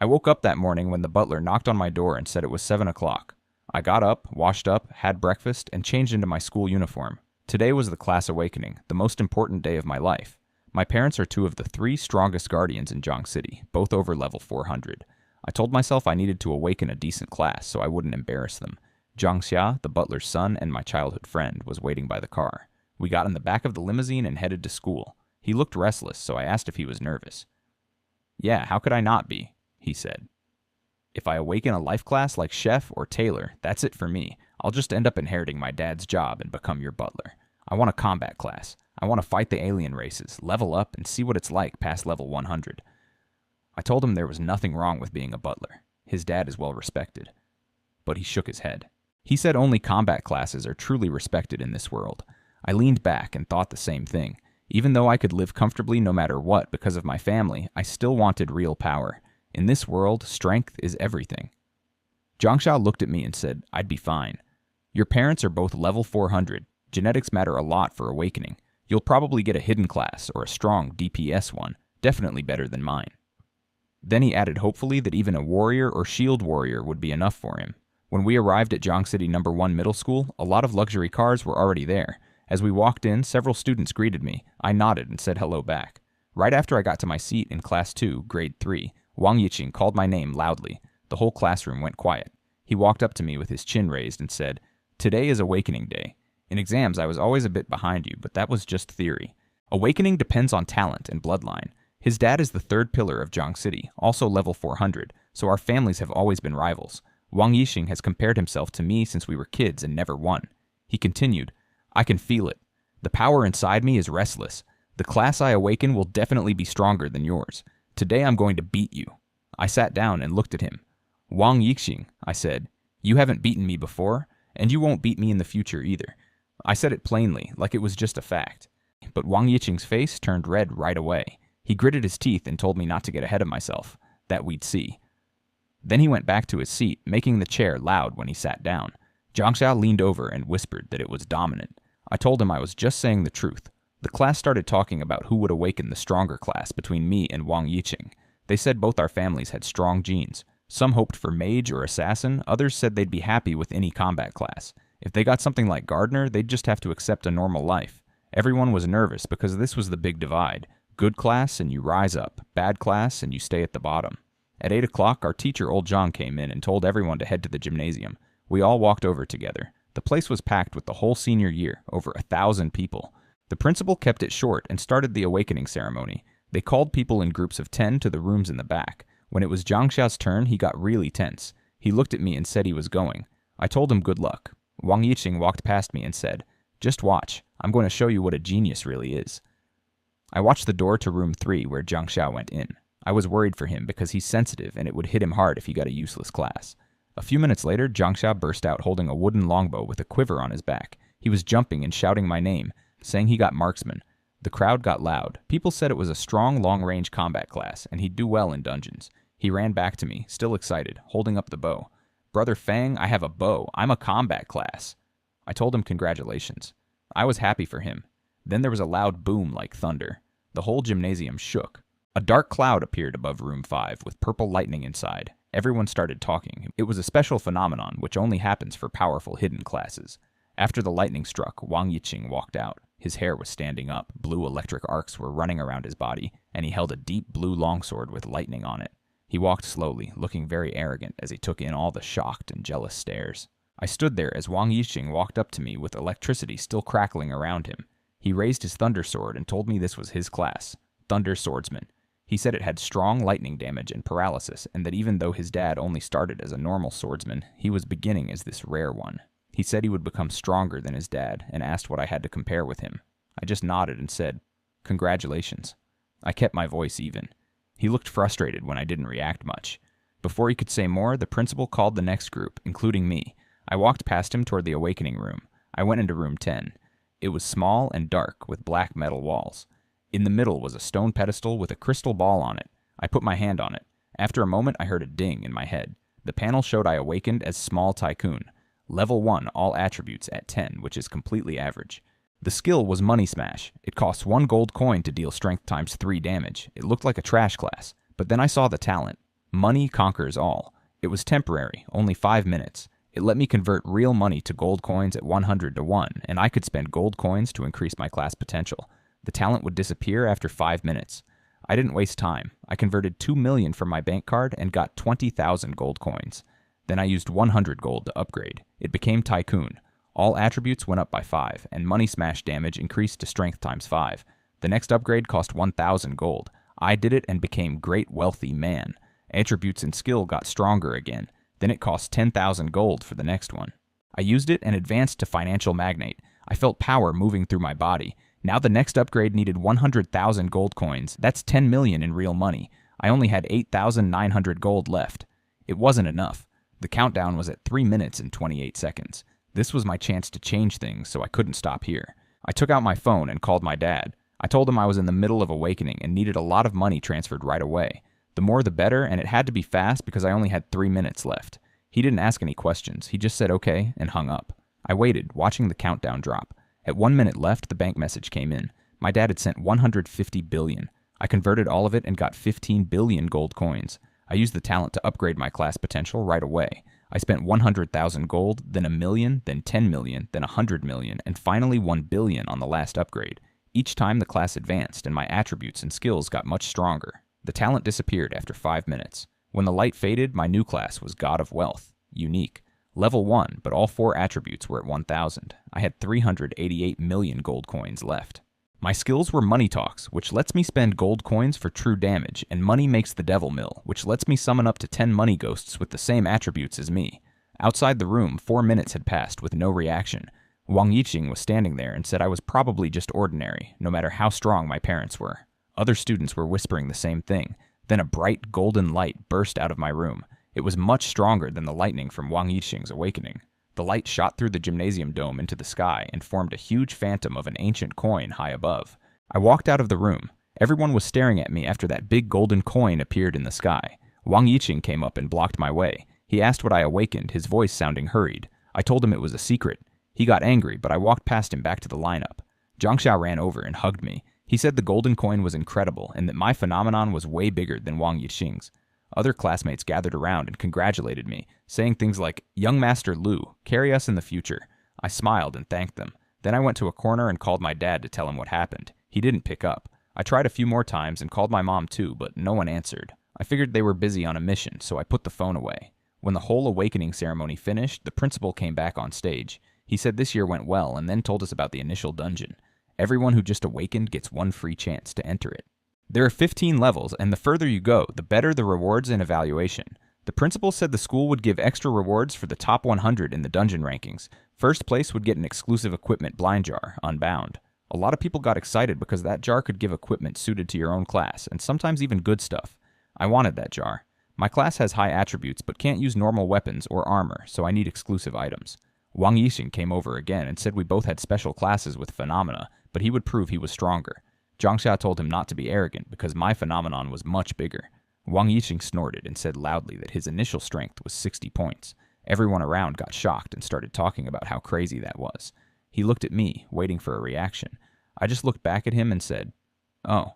I woke up that morning when the butler knocked on my door and said it was 7 o'clock. I got up, washed up, had breakfast, and changed into my school uniform. Today was the class awakening, the most important day of my life. My parents are two of the three strongest guardians in Zhang City, both over level 400. I told myself I needed to awaken a decent class so I wouldn't embarrass them. Zhang Xia, the butler's son and my childhood friend, was waiting by the car. We got in the back of the limousine and headed to school. He looked restless, so I asked if he was nervous. "Yeah, how could I not be?" he said. "If I awaken a life class like chef or tailor, that's it for me. I'll just end up inheriting my dad's job and become your butler. I want a combat class. I want to fight the alien races, level up, and see what it's like past level 100. I told him there was nothing wrong with being a butler. His dad is well respected. But he shook his head. He said only combat classes are truly respected in this world. I leaned back and thought the same thing. Even though I could live comfortably no matter what because of my family, I still wanted real power. In this world, strength is everything. Zhangxia looked at me and said, "I'd be fine. Your parents are both level 400. Genetics matter a lot for awakening. You'll probably get a hidden class or a strong DPS one, definitely better than mine." Then he added hopefully that even a warrior or shield warrior would be enough for him. When we arrived at Zhang City No. 1 Middle School, a lot of luxury cars were already there. As we walked in, several students greeted me. I nodded and said hello back. Right after I got to my seat in Class 2, Grade 3, Wang Yiqing called my name loudly. The whole classroom went quiet. He walked up to me with his chin raised and said, "Today is Awakening Day. In exams, I was always a bit behind you, but that was just theory. Awakening depends on talent and bloodline. His dad is the third pillar of Zhang City, also level 400, so our families have always been rivals. Wang Yixing has compared himself to me since we were kids and never won." He continued, "I can feel it. The power inside me is restless. The class I awaken will definitely be stronger than yours. Today I'm going to beat you." I sat down and looked at him. "Wang Yixing," I said, "you haven't beaten me before, and you won't beat me in the future either." I said it plainly, like it was just a fact. But Wang Yixing's face turned red right away. He gritted his teeth and told me not to get ahead of myself, that we'd see. Then he went back to his seat, making the chair loud when he sat down. Zhangxia leaned over and whispered that it was dominant. I told him I was just saying the truth. The class started talking about who would awaken the stronger class between me and Wang Yiqing. They said both our families had strong genes. Some hoped for mage or assassin, others said they'd be happy with any combat class. If they got something like gardener, they'd just have to accept a normal life. Everyone was nervous because this was the big divide. Good class and you rise up, bad class and you stay at the bottom. At 8 o'clock, our teacher Old Zhang came in and told everyone to head to the gymnasium. We all walked over together. The place was packed with the whole senior year, over 1,000 people. The principal kept it short and started the awakening ceremony. They called people in groups of 10 to the rooms in the back. When it was Zhangxia's turn, he got really tense. He looked at me and said he was going. I told him good luck. Wang Yiqing walked past me and said, "Just watch. I'm going to show you what a genius really is." I watched the door to room 3 where Zhangxia went in. I was worried for him because he's sensitive and it would hit him hard if he got a useless class. A few minutes later, Zhangxia burst out holding a wooden longbow with a quiver on his back. He was jumping and shouting my name, saying he got marksman. The crowd got loud. People said it was a strong long-range combat class and he'd do well in dungeons. He ran back to me, still excited, holding up the bow. "Brother Fang, I have a bow. I'm a combat class." I told him congratulations. I was happy for him. Then there was a loud boom like thunder. The whole gymnasium shook. A dark cloud appeared above room 5 with purple lightning inside. Everyone started talking. It was a special phenomenon which only happens for powerful hidden classes. After the lightning struck, Wang Yiqing walked out. His hair was standing up, blue electric arcs were running around his body, and he held a deep blue longsword with lightning on it. He walked slowly, looking very arrogant as he took in all the shocked and jealous stares. I stood there as Wang Yiqing walked up to me with electricity still crackling around him. He raised his thunder sword and told me this was his class, Thunder Swordsman. He said it had strong lightning damage and paralysis, and that even though his dad only started as a normal swordsman, he was beginning as this rare one. He said he would become stronger than his dad, and asked what I had to compare with him. I just nodded and said, "Congratulations." I kept my voice even. He looked frustrated when I didn't react much. Before he could say more, the principal called the next group, including me. I walked past him toward the awakening room. I went into room 10. It was small and dark, with black metal walls. In the middle was a stone pedestal with a crystal ball on it. I put my hand on it. After a moment, I heard a ding in my head. The panel showed I awakened as Small Tycoon. Level 1, all attributes at 10, which is completely average. The skill was Money Smash. It costs 1 gold coin to deal strength times 3 damage. It looked like a trash class. But then I saw the talent. Money conquers all. It was temporary, only 5 minutes. It let me convert real money to gold coins at 100 to 1, and I could spend gold coins to increase my class potential. The talent would disappear after 5 minutes. I didn't waste time. I converted 2 million from my bank card and got 20,000 gold coins. Then I used 100 gold to upgrade. It became Tycoon. All attributes went up by 5, and Money Smash damage increased to Strength times 5. The next upgrade cost 1,000 gold. I did it and became Great Wealthy Man. Attributes and skill got stronger again. Then it cost 10,000 gold for the next one. I used it and advanced to Financial Magnate. I felt power moving through my body. Now the next upgrade needed 100,000 gold coins. That's 10 million in real money. I only had 8,900 gold left. It wasn't enough. The countdown was at 3 minutes and 28 seconds. This was my chance to change things, so I couldn't stop here. I took out my phone and called my dad. I told him I was in the middle of awakening and needed a lot of money transferred right away. The more the better, and it had to be fast because I only had 3 minutes left. He didn't ask any questions. He just said okay and hung up. I waited, watching the countdown drop. At 1 minute left, the bank message came in. My dad had sent 150 billion. I converted all of it and got 15 billion gold coins. I used the talent to upgrade my class potential right away. I spent 100,000 gold, then 1 million, then 10 million, then 100 million, and finally 1 billion on the last upgrade. Each time the class advanced and my attributes and skills got much stronger. The talent disappeared after 5 minutes. When the light faded, my new class was God of Wealth, unique. Level 1, but all 4 attributes were at 1,000. I had 388 million gold coins left. My skills were Money Talks, which lets me spend gold coins for true damage, and Money Makes the Devil Mill, which lets me summon up to 10 money ghosts with the same attributes as me. Outside the room, 4 minutes had passed with no reaction. Wang Yiqing was standing there and said I was probably just ordinary, no matter how strong my parents were. Other students were whispering the same thing. Then a bright golden light burst out of my room. It was much stronger than the lightning from Wang Yiqing's awakening. The light shot through the gymnasium dome into the sky and formed a huge phantom of an ancient coin high above. I walked out of the room. Everyone was staring at me after that big golden coin appeared in the sky. Wang Yiqing came up and blocked my way. He asked what I awakened, his voice sounding hurried. I told him it was a secret. He got angry, but I walked past him back to the lineup. Jiangxia ran over and hugged me. He said the golden coin was incredible and that my phenomenon was way bigger than Wang Yiqing's. Other classmates gathered around and congratulated me, saying things like, "Young Master Lu, carry us in the future." I smiled and thanked them. Then I went to a corner and called my dad to tell him what happened. He didn't pick up. I tried a few more times and called my mom too, but no one answered. I figured they were busy on a mission, so I put the phone away. When the whole awakening ceremony finished, the principal came back on stage. He said this year went well and then told us about the initial dungeon. Everyone who just awakened gets 1 free chance to enter it. There are 15 levels, and the further you go, the better the rewards and evaluation. The principal said the school would give extra rewards for the top 100 in the dungeon rankings. First place would get an exclusive equipment blind jar, unbound. A lot of people got excited because that jar could give equipment suited to your own class, and sometimes even good stuff. I wanted that jar. My class has high attributes, but can't use normal weapons or armor, so I need exclusive items. Wang Yiqing came over again and said we both had special classes with phenomena, but he would prove he was stronger. Jiangxia told him not to be arrogant because my phenomenon was much bigger. Wang Yiqing snorted and said loudly that his initial strength was 60 points. Everyone around got shocked and started talking about how crazy that was. He looked at me, waiting for a reaction. I just looked back at him and said, "Oh."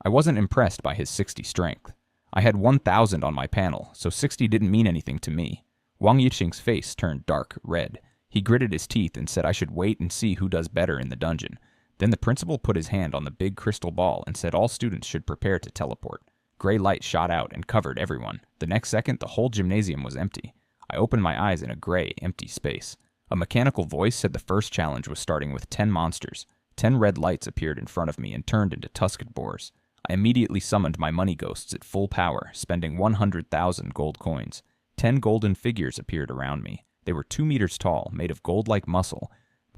I wasn't impressed by his 60 strength. I had 1,000 on my panel, so 60 didn't mean anything to me. Wang Yiqing's face turned dark red. He gritted his teeth and said I should wait and see who does better in the dungeon. Then the principal put his hand on the big crystal ball and said all students should prepare to teleport. Gray light shot out and covered everyone. The next second, the whole gymnasium was empty. I opened my eyes in a gray, empty space. A mechanical voice said the first challenge was starting with 10 monsters. 10 red lights appeared in front of me and turned into tusked boars. I immediately summoned my money ghosts at full power, spending 100,000 gold coins. 10 golden figures appeared around me. They were 2 meters tall, made of gold-like muscle,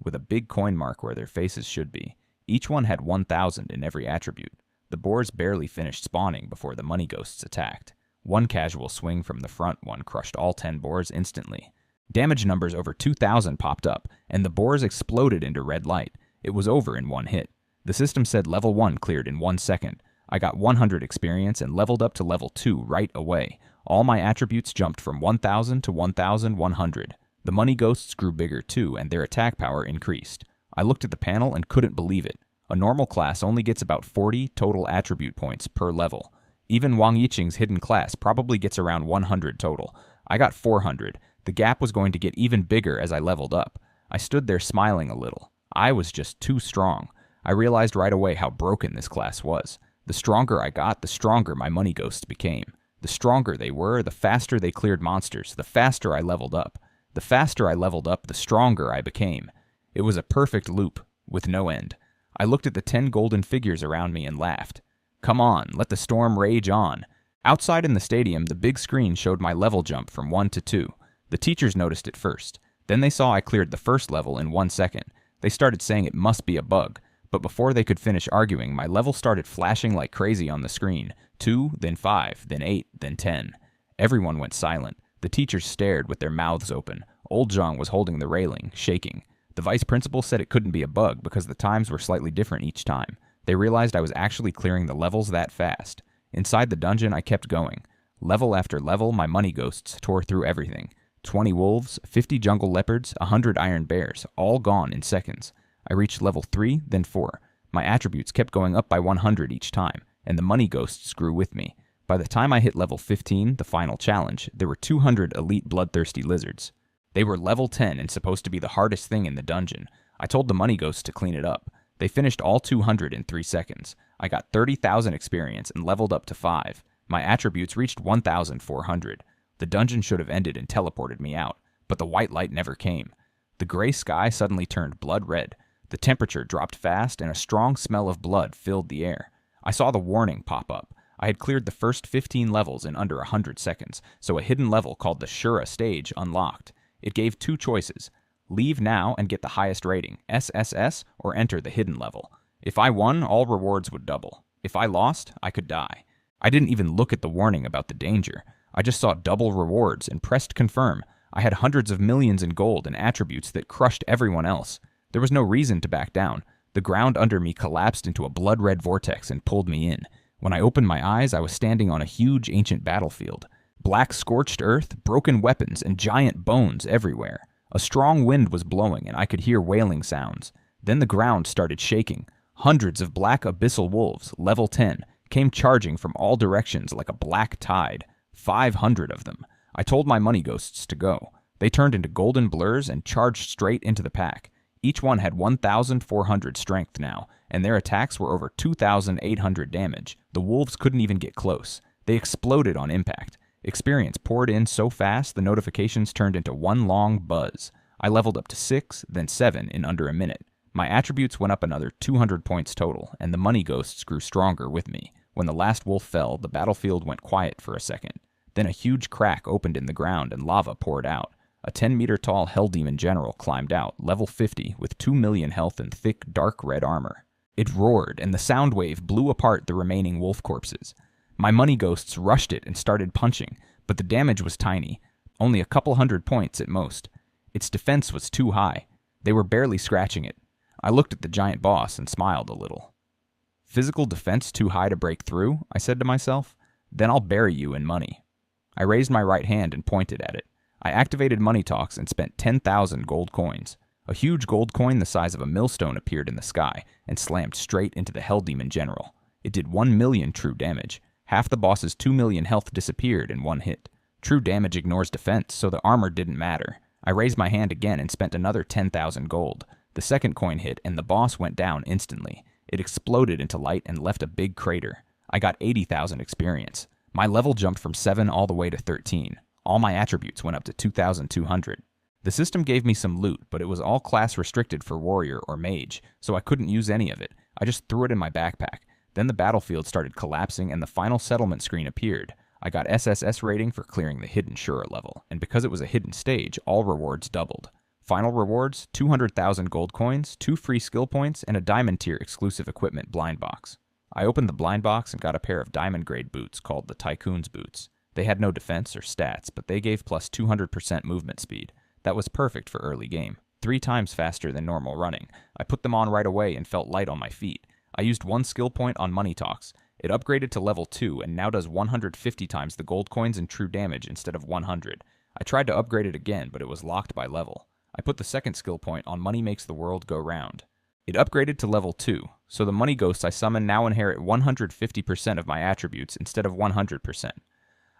with a big coin mark where their faces should be. Each one had 1,000 in every attribute. The boars barely finished spawning before the money ghosts attacked. One casual swing from the front one crushed all 10 boars instantly. Damage numbers over 2,000 popped up, and the boars exploded into red light. It was over in 1 hit. The system said level 1 cleared in 1 second. I got 100 experience and leveled up to level 2 right away. All my attributes jumped from 1,000 to 1,100. The money ghosts grew bigger too, and their attack power increased. I looked at the panel and couldn't believe it. A normal class only gets about 40 total attribute points per level. Even Wang Yiqing's hidden class probably gets around 100 total. I got 400. The gap was going to get even bigger as I leveled up. I stood there smiling a little. I was just too strong. I realized right away how broken this class was. The stronger I got, the stronger my money ghosts became. The stronger they were, the faster they cleared monsters, the faster I leveled up. The faster I leveled up, the stronger I became. It was a perfect loop, with no end. I looked at the 10 golden figures around me and laughed. Come on, let the storm rage on. Outside in the stadium, the big screen showed my level jump from 1 to 2. The teachers noticed it first. Then they saw I cleared the first level in 1 second. They started saying it must be a bug. But before they could finish arguing, my level started flashing like crazy on the screen. 2, then 5, then 8, then 10. Everyone went silent. The teachers stared with their mouths open. Old Zhang was holding the railing, shaking. The vice principal said it couldn't be a bug because the times were slightly different each time. They realized I was actually clearing the levels that fast. Inside the dungeon, I kept going. Level after level, my money ghosts tore through everything. 20 wolves, 50 jungle leopards, 100 iron bears, all gone in seconds. I reached level 3, then 4. My attributes kept going up by 100 each time, and the money ghosts grew with me. By the time I hit level 15, the final challenge, there were 200 elite bloodthirsty lizards. They were level 10 and supposed to be the hardest thing in the dungeon. I told the money ghosts to clean it up. They finished all 200 in 3 seconds. I got 30,000 experience and leveled up to 5. My attributes reached 1,400. The dungeon should have ended and teleported me out, but the white light never came. The gray sky suddenly turned blood red. The temperature dropped fast, and a strong smell of blood filled the air. I saw the warning pop up. I had cleared the first 15 levels in under 100 seconds, so a hidden level called the Shura stage unlocked. It gave 2 choices. Leave now and get the highest rating, SSS, or enter the hidden level. If I won, all rewards would double. If I lost, I could die. I didn't even look at the warning about the danger. I just saw double rewards and pressed confirm. I had hundreds of millions in gold and attributes that crushed everyone else. There was no reason to back down. The ground under me collapsed into a blood-red vortex and pulled me in. When I opened my eyes, I was standing on a huge ancient battlefield. Black scorched earth, broken weapons, and giant bones everywhere. A strong wind was blowing, and I could hear wailing sounds. Then the ground started shaking. Hundreds of black abyssal wolves, level 10, came charging from all directions like a black tide. 500 of them. I told my money ghosts to go. They turned into golden blurs and charged straight into the pack. Each one had 1,400 strength now, and their attacks were over 2,800 damage. The wolves couldn't even get close. They exploded on impact. Experience poured in so fast the notifications turned into one long buzz. I leveled up to 6, then 7 in under a minute. My attributes went up another 200 points total, and the money ghosts grew stronger with me. When the last wolf fell, the battlefield went quiet for a second. Then a huge crack opened in the ground and lava poured out. A 10-meter-tall Hell Demon General climbed out, level 50, with 2 million health and thick, dark red armor. It roared, and the sound wave blew apart the remaining wolf corpses. My money ghosts rushed it and started punching, but the damage was tiny, only a couple hundred points at most. Its defense was too high. They were barely scratching it. I looked at the giant boss and smiled a little. Physical defense too high to break through, I said to myself. Then I'll bury you in money. I raised my right hand and pointed at it. I activated Money Talks and spent 10,000 gold coins. A huge gold coin the size of a millstone appeared in the sky and slammed straight into the Hell Demon General. It did 1 million true damage. Half the boss's 2 million health disappeared in one hit. True damage ignores defense, so the armor didn't matter. I raised my hand again and spent another 10,000 gold. The second coin hit and the boss went down instantly. It exploded into light and left a big crater. I got 80,000 experience. My level jumped from 7 all the way to 13. All my attributes went up to 2,200. The system gave me some loot, but it was all class restricted for warrior or mage, so I couldn't use any of it. I just threw it in my backpack. Then the battlefield started collapsing and the final settlement screen appeared. I got SSS rating for clearing the hidden Shura level, and because it was a hidden stage, all rewards doubled. Final rewards, 200,000 gold coins, 2 free skill points, and a diamond tier exclusive equipment blind box. I opened the blind box and got a pair of diamond grade boots called the Tycoon's boots. They had no defense or stats, but they gave plus 200% movement speed. That was perfect for early game. 3 times faster than normal running. I put them on right away and felt light on my feet. I used 1 skill point on Money Talks. It upgraded to level 2 and now does 150 times the gold coins in true damage instead of 100. I tried to upgrade it again, but it was locked by level. I put the second skill point on Money Makes the World Go Round. It upgraded to level 2. So the money ghosts I summon now inherit 150% of my attributes instead of 100%.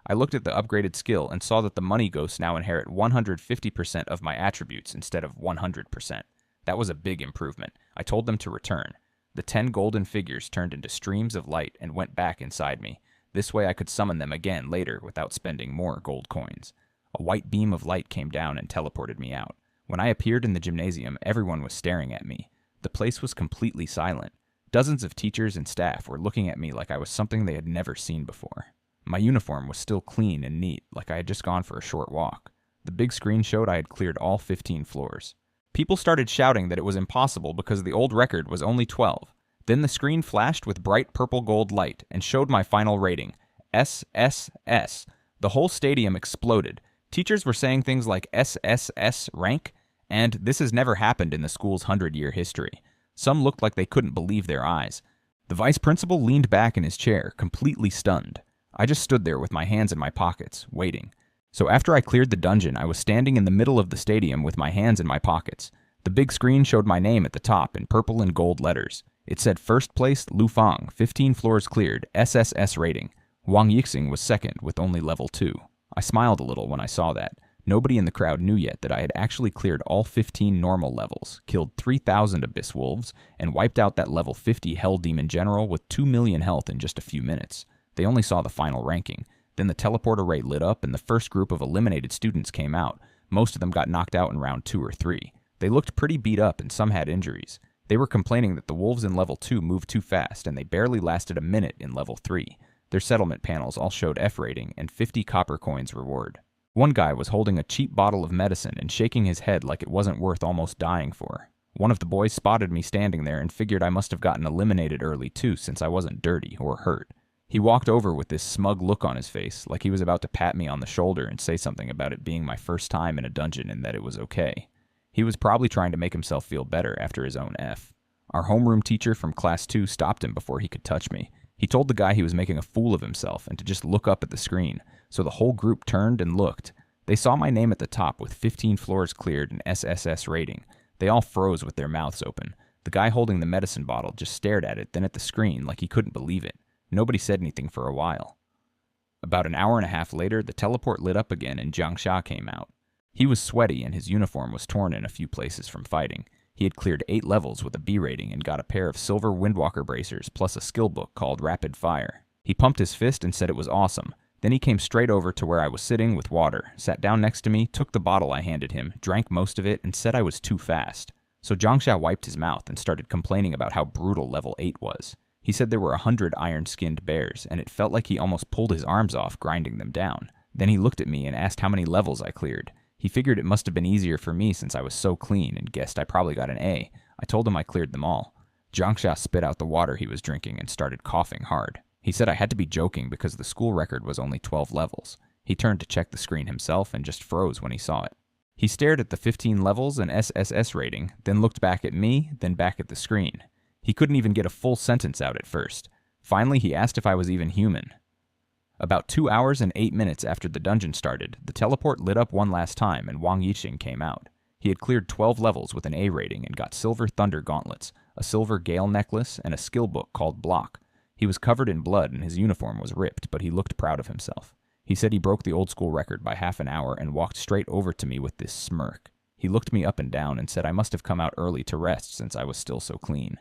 I looked at the upgraded skill and saw that the money ghosts now inherit 150% of my attributes instead of 100%. That was a big improvement. I told them to return. The 10 golden figures turned into streams of light and went back inside me. This way I could summon them again later without spending more gold coins. A white beam of light came down and teleported me out. When I appeared in the gymnasium, everyone was staring at me. The place was completely silent. Dozens of teachers and staff were looking at me like I was something they had never seen before. My uniform was still clean and neat, like I had just gone for a short walk. The big screen showed I had cleared all 15 floors. People started shouting that it was impossible because the old record was only 12. Then the screen flashed with bright purple gold light and showed my final rating, SSS. The whole stadium exploded. Teachers were saying things like SSS rank, and this has never happened in the school's 100-year history. Some looked like they couldn't believe their eyes. The vice principal leaned back in his chair, completely stunned. I just stood there with my hands in my pockets, waiting. So after I cleared the dungeon, I was standing in the middle of the stadium with my hands in my pockets. The big screen showed my name at the top in purple and gold letters. It said first place, Lu Fang, 15 floors cleared, SSS rating. Wang Yixing was second with only level 2. I smiled a little when I saw that. Nobody in the crowd knew yet that I had actually cleared all 15 normal levels, killed 3,000 abyss wolves, and wiped out that level 50 hell demon general with 2 million health in just a few minutes. They only saw the final ranking. Then the teleport array lit up and the first group of eliminated students came out. Most of them got knocked out in round 2 or 3. They looked pretty beat up and some had injuries. They were complaining that the wolves in level 2 moved too fast and they barely lasted a minute in level 3. Their settlement panels all showed F rating and 50 copper coins reward. One guy was holding a cheap bottle of medicine and shaking his head like it wasn't worth almost dying for. One of the boys spotted me standing there and figured I must have gotten eliminated early too since I wasn't dirty or hurt. He walked over with this smug look on his face, like he was about to pat me on the shoulder and say something about it being my first time in a dungeon and that it was okay. He was probably trying to make himself feel better after his own F. Our homeroom teacher from class 2 stopped him before he could touch me. He told the guy he was making a fool of himself and to just look up at the screen, so the whole group turned and looked. They saw my name at the top with 15 floors cleared and SSS rating. They all froze with their mouths open. The guy holding the medicine bottle just stared at it, then at the screen like he couldn't believe it. Nobody said anything for a while. About an hour and a half later, the teleport lit up again and Jiang Xia came out. He was sweaty and his uniform was torn in a few places from fighting. He had cleared 8 levels with a B rating and got a pair of silver Windwalker bracers plus a skill book called Rapid Fire. He pumped his fist and said it was awesome. Then he came straight over to where I was sitting with water, sat down next to me, took the bottle I handed him, drank most of it, and said I was too fast. So Jiang Xia wiped his mouth and started complaining about how brutal level 8 was. He said there were 100 iron-skinned bears, and it felt like he almost pulled his arms off, grinding them down. Then he looked at me and asked how many levels I cleared. He figured it must have been easier for me since I was so clean and guessed I probably got an A. I told him I cleared them all. Jiang Xia spit out the water he was drinking and started coughing hard. He said I had to be joking because the school record was only 12 levels. He turned to check the screen himself and just froze when he saw it. He stared at the 15 levels and SSS rating, then looked back at me, then back at the screen. He couldn't even get a full sentence out at first. Finally, he asked if I was even human. About 2 hours and 8 minutes after the dungeon started, the teleport lit up one last time and Wang Yixing came out. He had cleared 12 levels with an A rating and got silver thunder gauntlets, a silver gale necklace, and a skill book called Block. He was covered in blood and his uniform was ripped, but he looked proud of himself. He said he broke the old school record by half an hour and walked straight over to me with this smirk. He looked me up and down and said I must have come out early to rest since I was still so clean.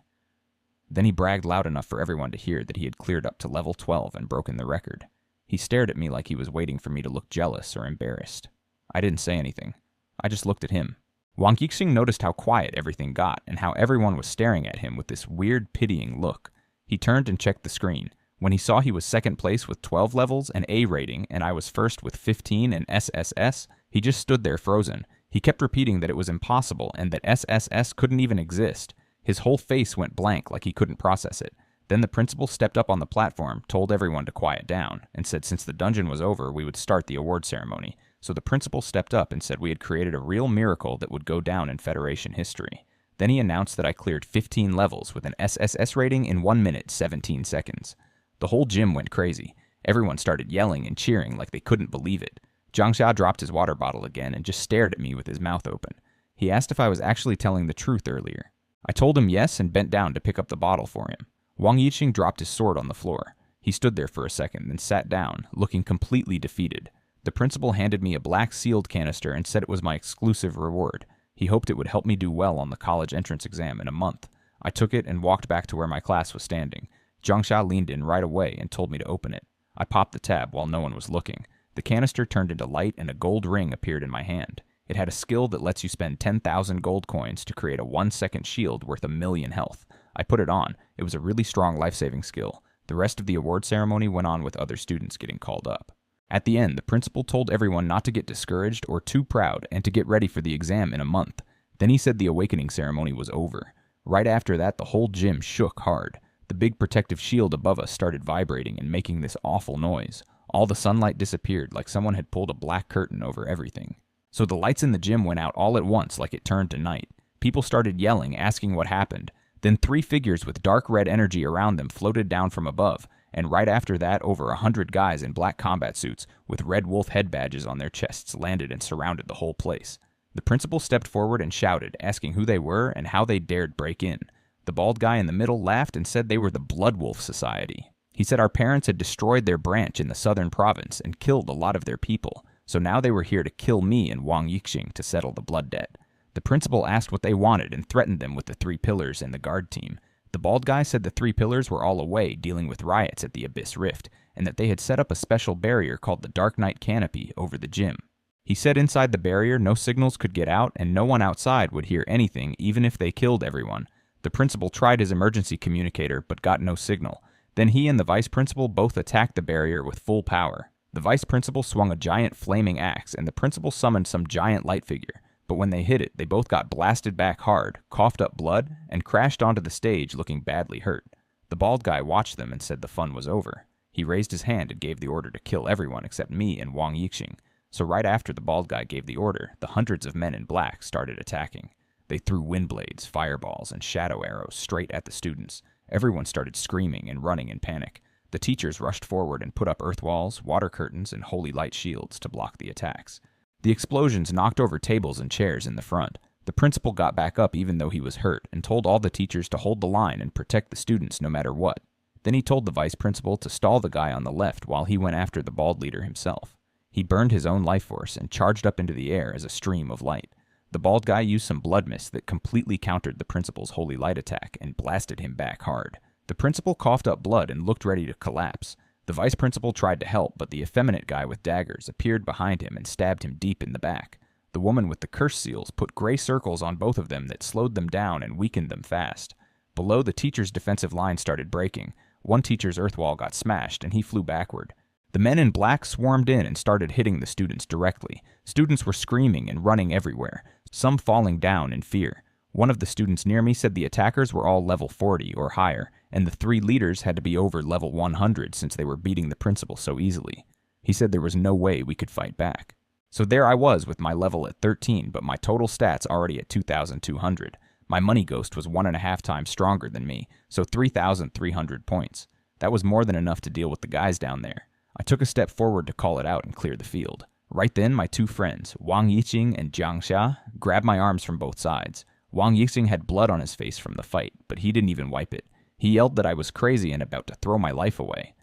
Then he bragged loud enough for everyone to hear that he had cleared up to level 12 and broken the record. He stared at me like he was waiting for me to look jealous or embarrassed. I didn't say anything. I just looked at him. Wang Yixing noticed how quiet everything got and how everyone was staring at him with this weird, pitying look. He turned and checked the screen. When he saw he was second place with 12 levels and A rating and I was first with 15 and SSS, he just stood there frozen. He kept repeating that it was impossible and that SSS couldn't even exist. His whole face went blank like he couldn't process it. Then the principal stepped up on the platform, told everyone to quiet down, and said since the dungeon was over, we would start the award ceremony. So the principal stepped up and said we had created a real miracle that would go down in Federation history. Then he announced that I cleared 15 levels with an SSS rating in 1 minute, 17 seconds. The whole gym went crazy. Everyone started yelling and cheering like they couldn't believe it. Jiang Xia dropped his water bottle again and just stared at me with his mouth open. He asked if I was actually telling the truth earlier. I told him yes and bent down to pick up the bottle for him. Wang Yiqing dropped his sword on the floor. He stood there for a second, then sat down, looking completely defeated. The principal handed me a black sealed canister and said it was my exclusive reward. He hoped it would help me do well on the college entrance exam in a month. I took it and walked back to where my class was standing. Jiangsha leaned in right away and told me to open it. I popped the tab while no one was looking. The canister turned into light and a gold ring appeared in my hand. It had a skill that lets you spend 10,000 gold coins to create a 1-second shield worth 1,000,000 health. I put it on. It was a really strong life-saving skill. The rest of the award ceremony went on with other students getting called up. At the end, the principal told everyone not to get discouraged or too proud and to get ready for the exam in a month. Then he said the awakening ceremony was over. Right after that, the whole gym shook hard. The big protective shield above us started vibrating and making this awful noise. All the sunlight disappeared like someone had pulled a black curtain over everything. So the lights in the gym went out all at once like it turned to night. People started yelling, asking what happened. Then 3 figures with dark red energy around them floated down from above, and right after that, over 100 guys in black combat suits with red wolf head badges on their chests landed and surrounded the whole place. The principal stepped forward and shouted, asking who they were and how they dared break in. The bald guy in the middle laughed and said they were the Blood Wolf Society. He said our parents had destroyed their branch in the southern province and killed a lot of their people, so now they were here to kill me and Wang Yiqing to settle the blood debt. The principal asked what they wanted and threatened them with the 3 pillars and the guard team. The bald guy said the 3 pillars were all away dealing with riots at the Abyss Rift, and that they had set up a special barrier called the Dark Night Canopy over the gym. He said inside the barrier no signals could get out and no one outside would hear anything even if they killed everyone. The principal tried his emergency communicator but got no signal. Then he and the vice principal both attacked the barrier with full power. The vice principal swung a giant flaming axe and the principal summoned some giant light figure. But when they hit it, they both got blasted back hard, coughed up blood, and crashed onto the stage looking badly hurt. The bald guy watched them and said the fun was over. He raised his hand and gave the order to kill everyone except me and Wang Yiqing. So right after the bald guy gave the order, the hundreds of men in black started attacking. They threw wind blades, fireballs, and shadow arrows straight at the students. Everyone started screaming and running in panic. The teachers rushed forward and put up earth walls, water curtains, and holy light shields to block the attacks. The explosions knocked over tables and chairs in the front. The principal got back up even though he was hurt and told all the teachers to hold the line and protect the students no matter what. Then he told the vice principal to stall the guy on the left while he went after the bald leader himself. He burned his own life force and charged up into the air as a stream of light. The bald guy used some blood mist that completely countered the principal's holy light attack and blasted him back hard. The principal coughed up blood and looked ready to collapse. The vice principal tried to help, but the effeminate guy with daggers appeared behind him and stabbed him deep in the back. The woman with the curse seals put gray circles on both of them that slowed them down and weakened them fast. Below, the teacher's defensive line started breaking. One teacher's earth wall got smashed and he flew backward. The men in black swarmed in and started hitting the students directly. Students were screaming and running everywhere, some falling down in fear. One of the students near me said the attackers were all level 40 or higher, and the 3 leaders had to be over level 100 since they were beating the principal so easily. He said there was no way we could fight back. So there I was with my level at 13, but my total stats already at 2,200. My money ghost was 1.5 times stronger than me, so 3,300 points. That was more than enough to deal with the guys down there. I took a step forward to call it out and clear the field. Right then, my 2 friends, Wang Yiqing and Jiangsha, grabbed my arms from both sides. Wang Yiqing had blood on his face from the fight, but he didn't even wipe it. He yelled that I was crazy and about to throw my life away.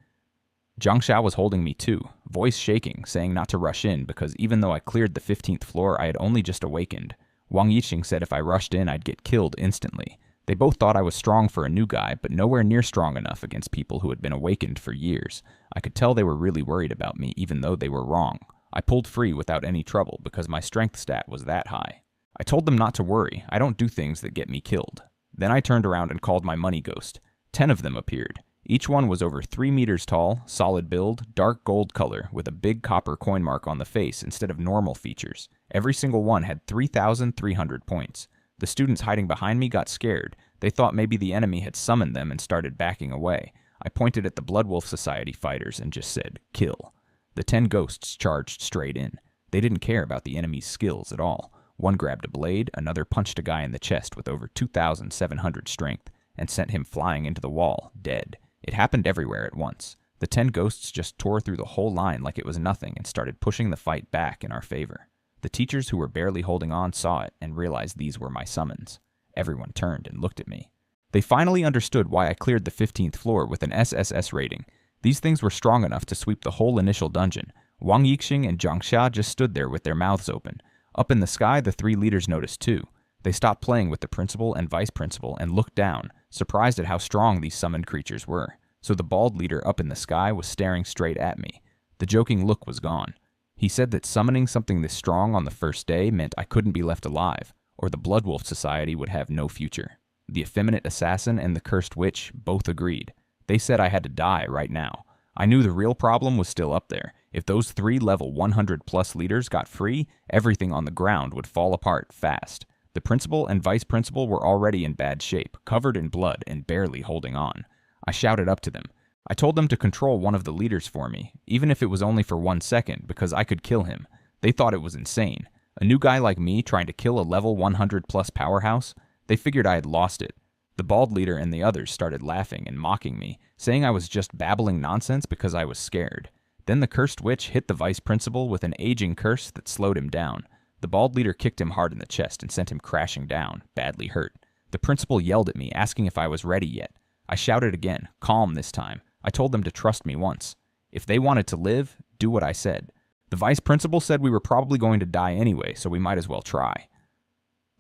Jiangsha was holding me too, voice shaking, saying not to rush in because even though I cleared the 15th floor, I had only just awakened. Wang Yiqing said if I rushed in, I'd get killed instantly. They both thought I was strong for a new guy, but nowhere near strong enough against people who had been awakened for years. I could tell they were really worried about me, even though they were wrong. I pulled free without any trouble because my strength stat was that high. I told them not to worry, I don't do things that get me killed. Then I turned around and called my money ghost. 10 of them appeared. Each one was over 3 meters tall, solid build, dark gold color, with a big copper coin mark on the face instead of normal features. Every single one had 3,300 points. The students hiding behind me got scared. They thought maybe the enemy had summoned them and started backing away. I pointed at the Blood Wolf Society fighters and just said, "Kill." The 10 ghosts charged straight in. They didn't care about the enemy's skills at all. One grabbed a blade, another punched a guy in the chest with over 2,700 strength, and sent him flying into the wall, dead. It happened everywhere at once. The 10 ghosts just tore through the whole line like it was nothing and started pushing the fight back in our favor. The teachers who were barely holding on saw it and realized these were my summons. Everyone turned and looked at me. They finally understood why I cleared the 15th floor with an SSS rating. These things were strong enough to sweep the whole initial dungeon. Wang Yixing and Zhang Xia just stood there with their mouths open. Up in the sky, the three leaders noticed too. They stopped playing with the principal and vice principal and looked down, surprised at how strong these summoned creatures were. So the bald leader up in the sky was staring straight at me. The joking look was gone. He said that summoning something this strong on the first day meant I couldn't be left alive, or the Blood Wolf Society would have no future. The effeminate assassin and the cursed witch both agreed. They said I had to die right now. I knew the real problem was still up there. If those three level 100 plus leaders got free, everything on the ground would fall apart fast. The principal and vice principal were already in bad shape, covered in blood and barely holding on. I shouted up to them. I told them to control one of the leaders for me, even if it was only for 1 second, because I could kill him. They thought it was insane. A new guy like me trying to kill a level 100 plus powerhouse? They figured I had lost it. The bald leader and the others started laughing and mocking me, saying I was just babbling nonsense because I was scared. Then the cursed witch hit the vice principal with an aging curse that slowed him down. The bald leader kicked him hard in the chest and sent him crashing down, badly hurt. The principal yelled at me, asking if I was ready yet. I shouted again, calm this time. I told them to trust me once. If they wanted to live, do what I said. The vice principal said we were probably going to die anyway, so we might as well try.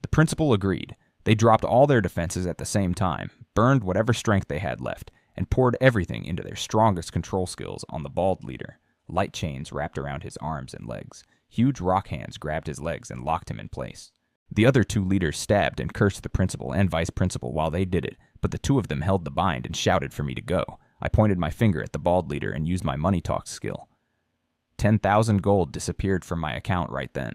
The principal agreed. They dropped all their defenses at the same time, burned whatever strength they had left, and poured everything into their strongest control skills on the bald leader. Light chains wrapped around his arms and legs. Huge rock hands grabbed his legs and locked him in place. The other two leaders stabbed and cursed the principal and vice principal while they did it, but the two of them held the bind and shouted for me to go. I pointed my finger at the bald leader and used my money talk skill. 10,000 gold disappeared from my account right then.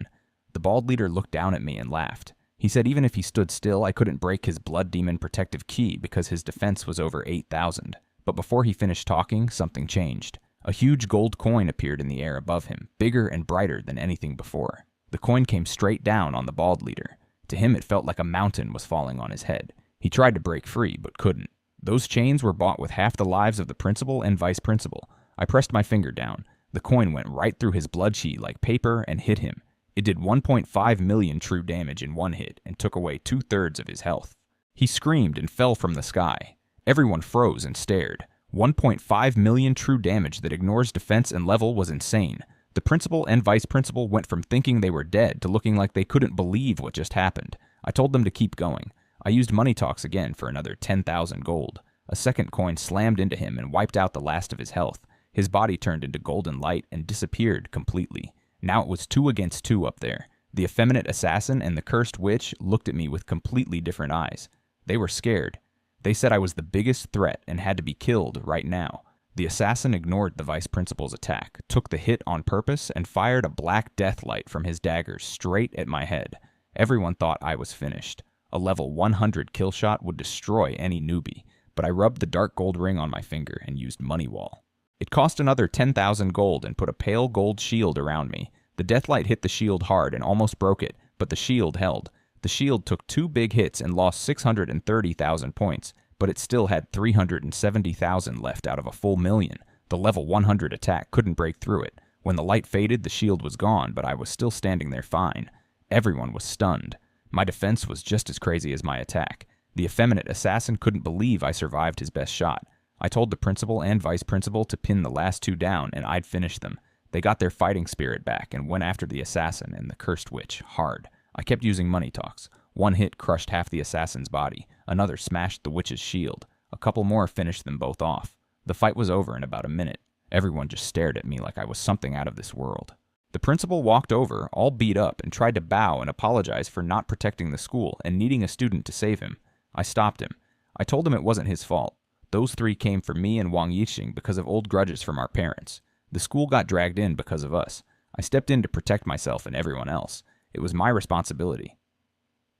The bald leader looked down at me and laughed. He said even if he stood still, I couldn't break his blood demon protective key because his defense was over 8,000. But before he finished talking, something changed. A huge gold coin appeared in the air above him, bigger and brighter than anything before. The coin came straight down on the bald leader. To him, it felt like a mountain was falling on his head. He tried to break free, but couldn't. Those chains were bought with half the lives of the principal and vice principal. I pressed my finger down. The coin went right through his blood chi like paper and hit him. It did 1.5 million true damage in one hit and took away 2/3 of his health. He screamed and fell from the sky. Everyone froze and stared. 1.5 million true damage that ignores defense and level was insane. The principal and vice principal went from thinking they were dead to looking like they couldn't believe what just happened. I told them to keep going. I used money talks again for another 10,000 gold. A second coin slammed into him and wiped out the last of his health. His body turned into golden light and disappeared completely. Now it was 2 against 2 up there. The effeminate assassin and the cursed witch looked at me with completely different eyes. They were scared. They said I was the biggest threat and had to be killed right now. The assassin ignored the vice principal's attack, took the hit on purpose, and fired a black death light from his dagger straight at my head. Everyone thought I was finished. A level 100 kill shot would destroy any newbie, but I rubbed the dark gold ring on my finger and used money wall. It cost another 10,000 gold and put a pale gold shield around me. The deathlight hit the shield hard and almost broke it, but the shield held. The shield took 2 big hits and lost 630,000 points, but it still had 370,000 left out of a full million. The level 100 attack couldn't break through it. When the light faded, the shield was gone, but I was still standing there fine. Everyone was stunned. My defense was just as crazy as my attack. The effeminate assassin couldn't believe I survived his best shot. I told the principal and vice principal to pin the last 2 down and I'd finish them. They got their fighting spirit back and went after the assassin and the cursed witch hard. I kept using money talks. 1 hit crushed half the assassin's body. Another smashed the witch's shield. A couple more finished them both off. The fight was over in about a minute. Everyone just stared at me like I was something out of this world. The principal walked over, all beat up, and tried to bow and apologize for not protecting the school and needing a student to save him. I stopped him. I told him it wasn't his fault. Those 3 came for me and Wang Yixing because of old grudges from our parents. The school got dragged in because of us. I stepped in to protect myself and everyone else. It was my responsibility.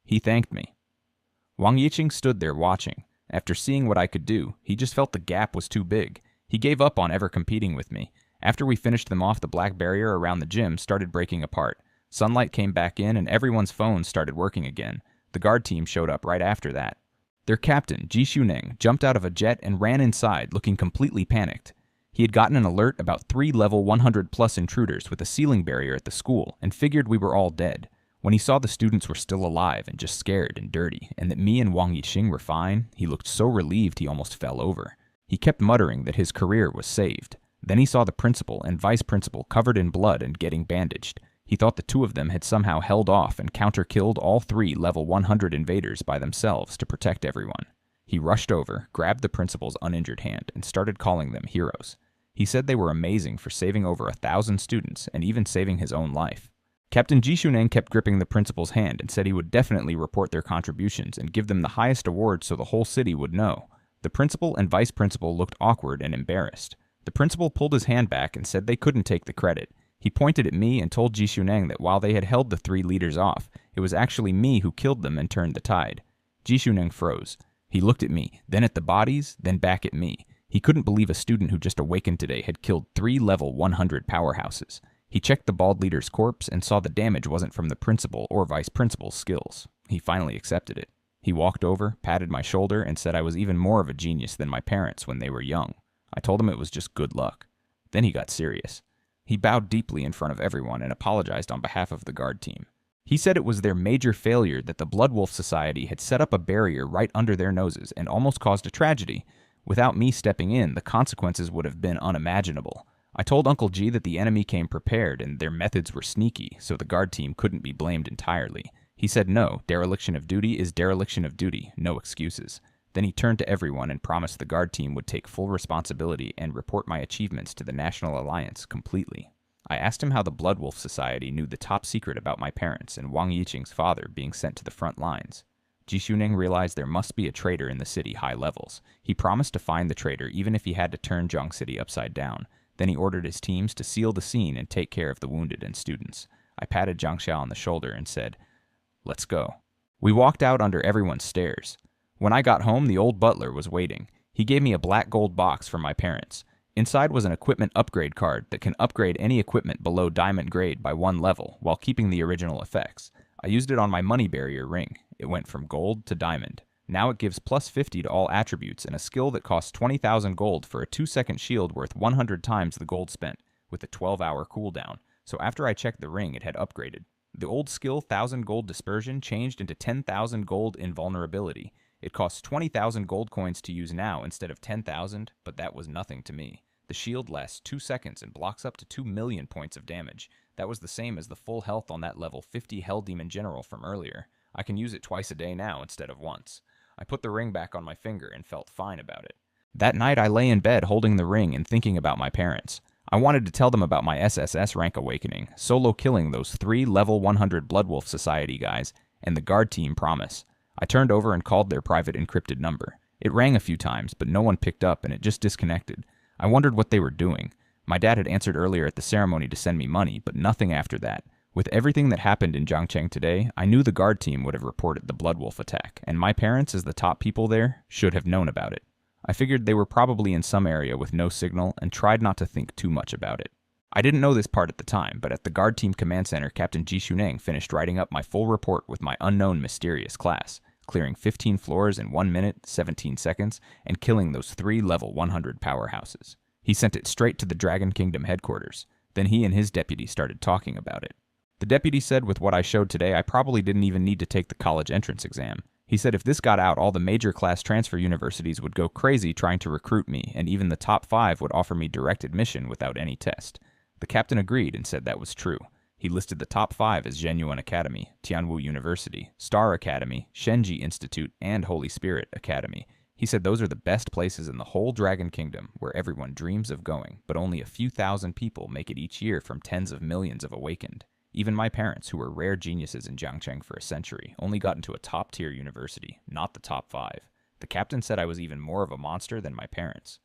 He thanked me. Wang Yixing stood there watching. After seeing what I could do, he just felt the gap was too big. He gave up on ever competing with me. After we finished them off, the black barrier around the gym started breaking apart. Sunlight came back in and everyone's phones started working again. The guard team showed up right after that. Their captain, Ji Shuneng, jumped out of a jet and ran inside, looking completely panicked. He had gotten an alert about 3 level 100 plus intruders with a ceiling barrier at the school and figured we were all dead. When he saw the students were still alive and just scared and dirty, and that me and Wang Yiqing were fine, he looked so relieved he almost fell over. He kept muttering that his career was saved. Then he saw the principal and vice principal covered in blood and getting bandaged. He thought the two of them had somehow held off and counter-killed all 3 level 100 invaders by themselves to protect everyone. He rushed over, grabbed the principal's uninjured hand, and started calling them heroes. He said they were amazing for saving over 1,000 students and even saving his own life. Captain Jishuneng kept gripping the principal's hand and said he would definitely report their contributions and give them the highest award so the whole city would know. The principal and vice principal looked awkward and embarrassed. The principal pulled his hand back and said they couldn't take the credit. He pointed at me and told Jishuneng that while they had held the 3 leaders off, it was actually me who killed them and turned the tide. Jishuneng froze. He looked at me, then at the bodies, then back at me. He couldn't believe a student who just awakened today had killed 3 level 100 powerhouses. He checked the bald leader's corpse and saw the damage wasn't from the principal or vice principal's skills. He finally accepted it. He walked over, patted my shoulder, and said I was even more of a genius than my parents when they were young. I told him it was just good luck. Then he got serious. He bowed deeply in front of everyone and apologized on behalf of the guard team. He said it was their major failure that the Blood Wolf Society had set up a barrier right under their noses and almost caused a tragedy. Without me stepping in, the consequences would have been unimaginable. I told Uncle G that the enemy came prepared and their methods were sneaky, so the guard team couldn't be blamed entirely. He said no, dereliction of duty is dereliction of duty, no excuses. Then he turned to everyone and promised the guard team would take full responsibility and report my achievements to the National Alliance completely. I asked him how the Blood Wolf Society knew the top secret about my parents and Wang Yiqing's father being sent to the front lines. Jishuneng realized there must be a traitor in the city high levels. He promised to find the traitor even if he had to turn Zhong City upside down. Then he ordered his teams to seal the scene and take care of the wounded and students. I patted Zhang Xiao on the shoulder and said, "Let's go." We walked out under everyone's stares. When I got home, the old butler was waiting. He gave me a black gold box from my parents. Inside was an equipment upgrade card that can upgrade any equipment below diamond grade by 1 level while keeping the original effects. I used it on my money barrier ring. It went from gold to diamond. Now it gives plus 50 to all attributes and a skill that costs 20,000 gold for a 2-second shield worth 100 times the gold spent, with a 12-hour cooldown. So after I checked the ring, it had upgraded. The old skill 1,000 gold dispersion changed into 10,000 gold invulnerability. It costs 20,000 gold coins to use now instead of 10,000, but that was nothing to me. The shield lasts 2 seconds and blocks up to 2 million points of damage. That was the same as the full health on that level 50 Hell Demon General from earlier. I can use it twice a day now instead of once. I put the ring back on my finger and felt fine about it. That night I lay in bed holding the ring and thinking about my parents. I wanted to tell them about my SSS rank awakening, solo killing those 3 level 100 Blood Wolf Society guys, and the guard team promise. I turned over and called their private encrypted number. It rang a few times, but no one picked up and it just disconnected. I wondered what they were doing. My dad had answered earlier at the ceremony to send me money, but nothing after that. With everything that happened in Jiangcheng today, I knew the guard team would have reported the Blood Wolf attack, and my parents, as the top people there, should have known about it. I figured they were probably in some area with no signal and tried not to think too much about it. I didn't know this part at the time, but at the guard team command center, Captain Jishuneng finished writing up my full report with my unknown mysterious class, clearing 15 floors in 1 minute, 17 seconds, and killing those 3 level 100 powerhouses. He sent it straight to the Dragon Kingdom headquarters. Then he and his deputy started talking about it. The deputy said with what I showed today, I probably didn't even need to take the college entrance exam. He said if this got out, all the major class transfer universities would go crazy trying to recruit me, and even the top 5 would offer me direct admission without any test. The captain agreed and said that was true. He listed the top 5 as Zhenyuan Academy, Tianwu University, Star Academy, Shenji Institute, and Holy Spirit Academy. He said those are the best places in the whole Dragon Kingdom where everyone dreams of going, but only a few thousand people make it each year from tens of millions of awakened. Even my parents, who were rare geniuses in Jiangcheng for a century, only got into a top-tier university, not the top 5. The captain said I was even more of a monster than my parents.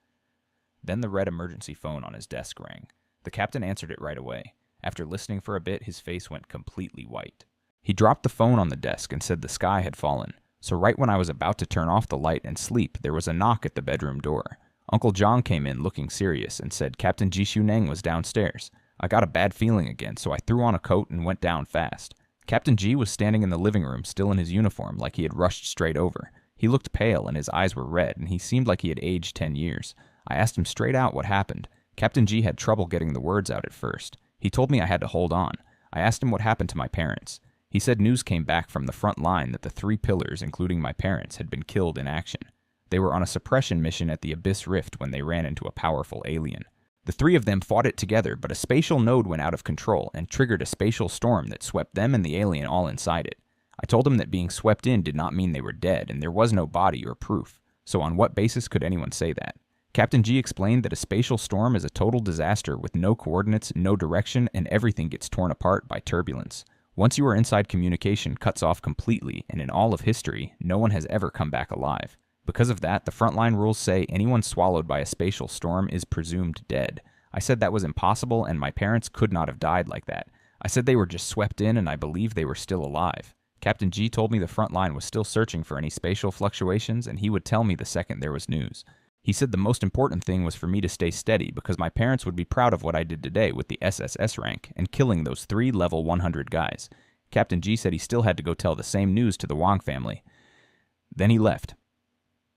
Then the red emergency phone on his desk rang. The captain answered it right away. After listening for a bit, his face went completely white. He dropped the phone on the desk and said the sky had fallen. So right when I was about to turn off the light and sleep, there was a knock at the bedroom door. Uncle John came in looking serious and said Captain Jishuneng was downstairs. I got a bad feeling again, so I threw on a coat and went down fast. Captain G was standing in the living room, still in his uniform, like he had rushed straight over. He looked pale and his eyes were red, and he seemed like he had aged 10 years. I asked him straight out what happened. Captain G had trouble getting the words out at first. He told me I had to hold on. I asked him what happened to my parents. He said news came back from the front line that the 3 pillars, including my parents, had been killed in action. They were on a suppression mission at the Abyss Rift when they ran into a powerful alien. The 3 of them fought it together, but a spatial node went out of control and triggered a spatial storm that swept them and the alien all inside it. I told him that being swept in did not mean they were dead, and there was no body or proof. So on what basis could anyone say that? Captain G explained that a spatial storm is a total disaster with no coordinates, no direction, and everything gets torn apart by turbulence. Once you are inside, communication cuts off completely, and in all of history, no one has ever come back alive. Because of that, the frontline rules say anyone swallowed by a spatial storm is presumed dead. I said that was impossible, and my parents could not have died like that. I said they were just swept in, and I believed they were still alive. Captain G told me the front line was still searching for any spatial fluctuations, and he would tell me the second there was news. He said the most important thing was for me to stay steady because my parents would be proud of what I did today with the SSS rank and killing those 3 level 100 guys. Captain G said he still had to go tell the same news to the Wong family. Then he left.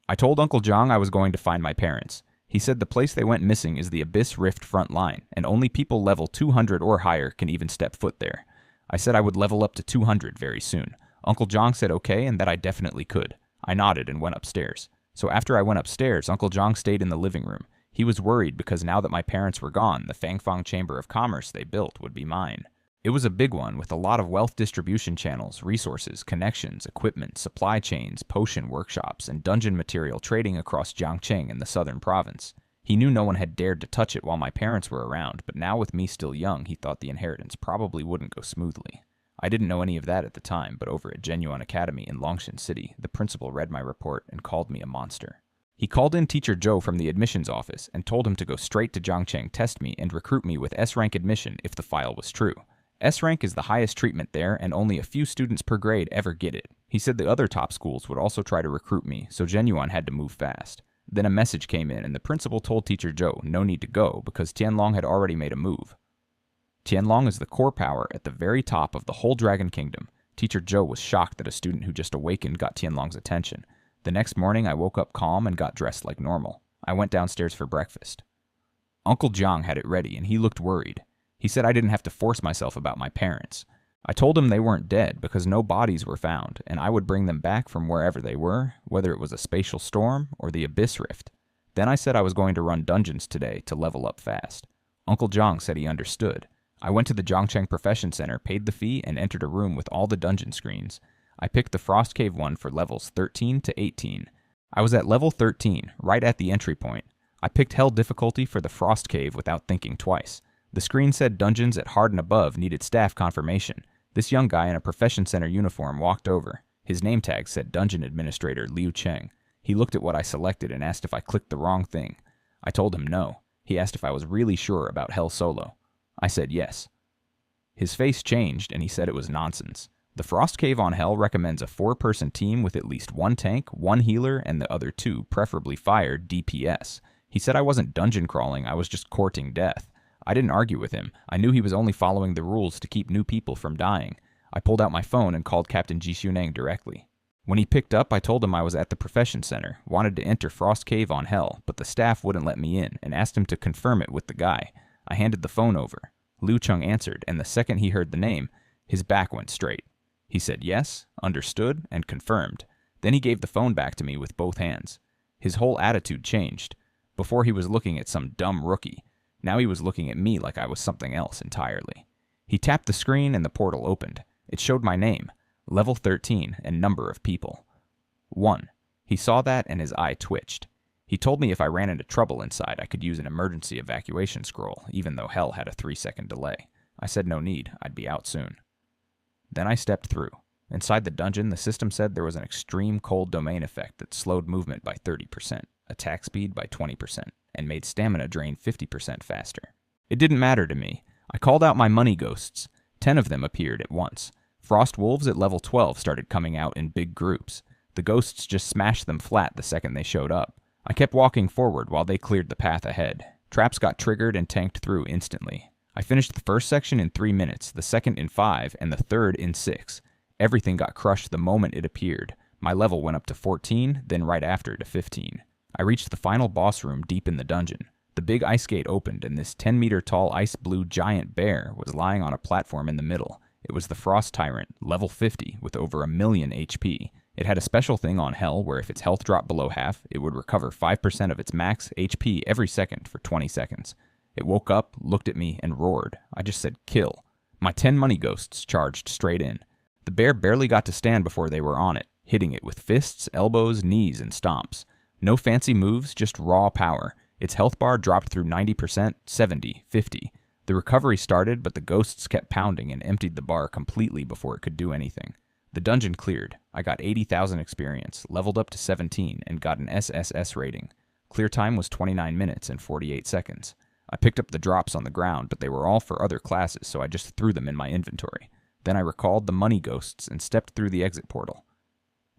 I told Uncle Jong I was going to find my parents. He said the place they went missing is the Abyss Rift front line, and only people level 200 or higher can even step foot there. I said I would level up to 200 very soon. Uncle Jong said okay and that I definitely could. I nodded and went upstairs. So after I went upstairs, Uncle Jong stayed in the living room. He was worried because now that my parents were gone, the Fangfong Chamber of Commerce they built would be mine. It was a big one with a lot of wealth distribution channels, resources, connections, equipment, supply chains, potion workshops, and dungeon material trading across Jiangcheng and the southern province. He knew no one had dared to touch it while my parents were around, but now with me still young, he thought the inheritance probably wouldn't go smoothly. I didn't know any of that at the time, but over at Genuine Academy in Longshan City, the principal read my report and called me a monster. He called in Teacher Joe from the admissions office and told him to go straight to Jiangcheng, test me, and recruit me with S-rank admission if the file was true. S-rank is the highest treatment there, and only a few students per grade ever get it. He said the other top schools would also try to recruit me, so Genuine had to move fast. Then a message came in, and the principal told Teacher Joe no need to go because Tianlong had already made a move. Tianlong is the core power at the very top of the whole Dragon Kingdom. Teacher Joe was shocked that a student who just awakened got Tianlong's attention. The next morning, I woke up calm and got dressed like normal. I went downstairs for breakfast. Uncle Jong had it ready, and he looked worried. He said I didn't have to force myself about my parents. I told him they weren't dead because no bodies were found, and I would bring them back from wherever they were, whether it was a spatial storm or the Abyss Rift. Then I said I was going to run dungeons today to level up fast. Uncle Jong said he understood. I went to the Zhongcheng Profession Center, paid the fee, and entered a room with all the dungeon screens. I picked the Frost Cave one for levels 13 to 18. I was at level 13, right at the entry point. I picked Hell difficulty for the Frost Cave without thinking twice. The screen said dungeons at hard and above needed staff confirmation. This young guy in a Profession Center uniform walked over. His name tag said Dungeon Administrator Liu Cheng. He looked at what I selected and asked if I clicked the wrong thing. I told him no. He asked if I was really sure about Hell Solo. I said yes. His face changed and he said it was nonsense. The Frost Cave on Hell recommends a 4-person team with at least 1 tank, 1 healer, and the other 2, preferably fire, DPS. He said I wasn't dungeon crawling, I was just courting death. I didn't argue with him. I knew he was only following the rules to keep new people from dying. I pulled out my phone and called Captain Ji Xunang directly. When he picked up, I told him I was at the Profession Center, wanted to enter Frost Cave on Hell, but the staff wouldn't let me in, and asked him to confirm it with the guy. I handed the phone over. Liu Cheng answered, and the second he heard the name, his back went straight. He said yes, understood, and confirmed. Then he gave the phone back to me with both hands. His whole attitude changed. Before he was looking at some dumb rookie. Now he was looking at me like I was something else entirely. He tapped the screen and the portal opened. It showed my name, level 13, and number of people. 1. He saw that and his eye twitched. He told me if I ran into trouble inside, I could use an emergency evacuation scroll, even though Hell had a 3-second delay. I said no need, I'd be out soon. Then I stepped through. Inside the dungeon, the system said there was an extreme cold domain effect that slowed movement by 30%, attack speed by 20%, and made stamina drain 50% faster. It didn't matter to me. I called out my money ghosts. 10 of them appeared at once. Frost wolves at level 12 started coming out in big groups. The ghosts just smashed them flat the second they showed up. I kept walking forward while they cleared the path ahead. Traps got triggered and tanked through instantly. I finished the first section in 3 minutes, the second in 5, and the third in 6. Everything got crushed the moment it appeared. My level went up to 14, then right after to 15. I reached the final boss room deep in the dungeon. The big ice gate opened, and this 10-meter tall ice blue giant bear was lying on a platform in the middle. It was the Frost Tyrant, level 50, with over 1,000,000 HP. It had a special thing on Hell where if its health dropped below half, it would recover 5% of its max HP every second for 20 seconds. It woke up, looked at me, and roared. I just said, kill. My 10 money ghosts charged straight in. The bear barely got to stand before they were on it, hitting it with fists, elbows, knees, and stomps. No fancy moves, just raw power. Its health bar dropped through 90%, 70, 50. The recovery started, but the ghosts kept pounding and emptied the bar completely before it could do anything. The dungeon cleared. I got 80,000 experience, leveled up to 17, and got an SSS rating. Clear time was 29 minutes and 48 seconds. I picked up the drops on the ground, but they were all for other classes, so I just threw them in my inventory. Then I recalled the money ghosts and stepped through the exit portal.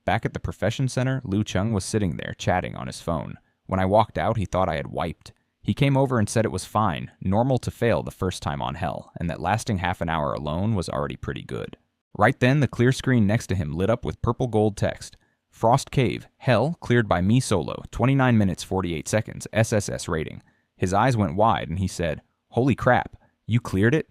Back at the profession center, Liu Chung was sitting there, chatting on his phone. When I walked out, he thought I had wiped. He came over and said it was fine, normal to fail the first time on Hell, and that lasting half an hour alone was already pretty good. Right then, the clear screen next to him lit up with purple gold text. Frost Cave, Hell, cleared by me solo, 29 minutes 48 seconds, SSS rating. His eyes went wide and he said, "Holy crap, you cleared it?"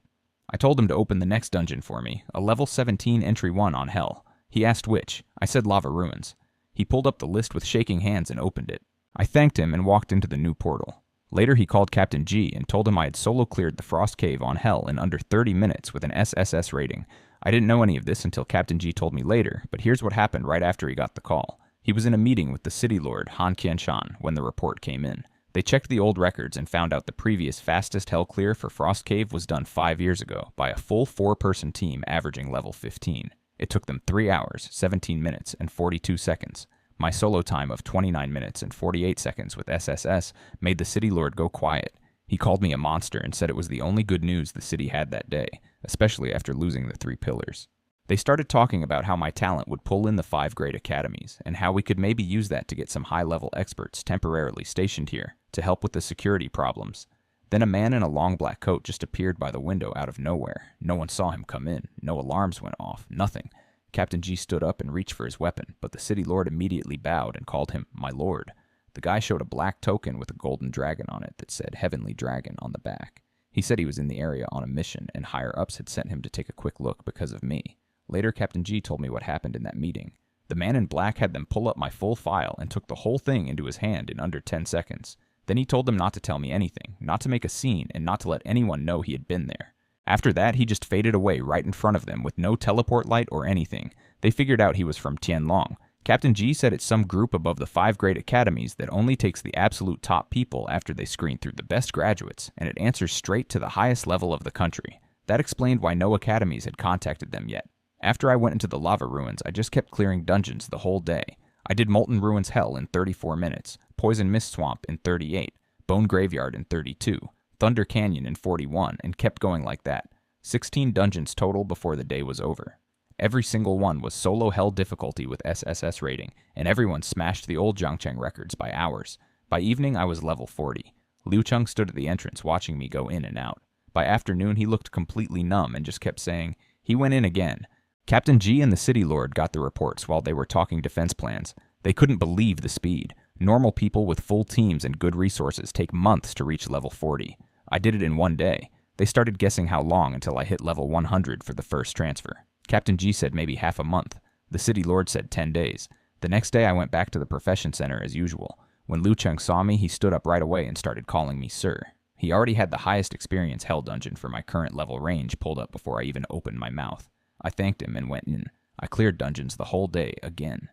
I told him to open the next dungeon for me, a level 17 entry 1 on Hell. He asked which. I said Lava Ruins. He pulled up the list with shaking hands and opened it. I thanked him and walked into the new portal. Later he called Captain G and told him I had solo cleared the Frost Cave on Hell in under 30 minutes with an SSS rating. I didn't know any of this until Captain G told me later, but here's what happened right after he got the call. He was in a meeting with the city lord, Han Qianshan, when the report came in. They checked the old records and found out the previous fastest Hell clear for Frost Cave was done 5 years ago by a full 4-person team averaging level 15. It took them 3 hours, 17 minutes, and 42 seconds. My solo time of 29 minutes and 48 seconds with SSS made the city lord go quiet. He called me a monster and said it was the only good news the city had that day, especially after losing the 3 pillars. They started talking about how my talent would pull in the 5 great academies, and how we could maybe use that to get some high-level experts temporarily stationed here to help with the security problems. Then a man in a long black coat just appeared by the window out of nowhere. No one saw him come in. No alarms went off. Nothing. Captain G stood up and reached for his weapon, but the city lord immediately bowed and called him my lord. The guy showed a black token with a golden dragon on it that said Heavenly Dragon on the back. He said he was in the area on a mission, and higher-ups had sent him to take a quick look because of me. Later, Captain G told me what happened in that meeting. The man in black had them pull up my full file and took the whole thing into his hand in under 10 seconds. Then he told them not to tell me anything, not to make a scene, and not to let anyone know he had been there. After that, he just faded away right in front of them with no teleport light or anything. They figured out he was from Tianlong. Captain G said it's some group above the 5 great academies that only takes the absolute top people after they screen through the best graduates, and it answers straight to the highest level of the country. That explained why no academies had contacted them yet. After I went into the Lava Ruins, I just kept clearing dungeons the whole day. I did Molten Ruins Hell in 34 minutes, Poison Mist Swamp in 38, Bone Graveyard in 32, Thunder Canyon in 41, and kept going like that. 16 dungeons total before the day was over. Every single one was solo Hell difficulty with SSS rating, and everyone smashed the old Zhangcheng records by hours. By evening, I was level 40. Liu Chung stood at the entrance watching me go in and out. By afternoon, he looked completely numb and just kept saying, "He went in again." Captain G and the city lord got the reports while they were talking defense plans. They couldn't believe the speed. Normal people with full teams and good resources take months to reach level 40. I did it in 1 day. They started guessing how long until I hit level 100 for the first transfer. Captain G said maybe half a month. The city lord said 10 days. The next day I went back to the profession center as usual. When Liu Chung saw me, he stood up right away and started calling me sir. He already had the highest experience Hell dungeon for my current level range pulled up before I even opened my mouth. I thanked him and went in. I cleared dungeons the whole day again.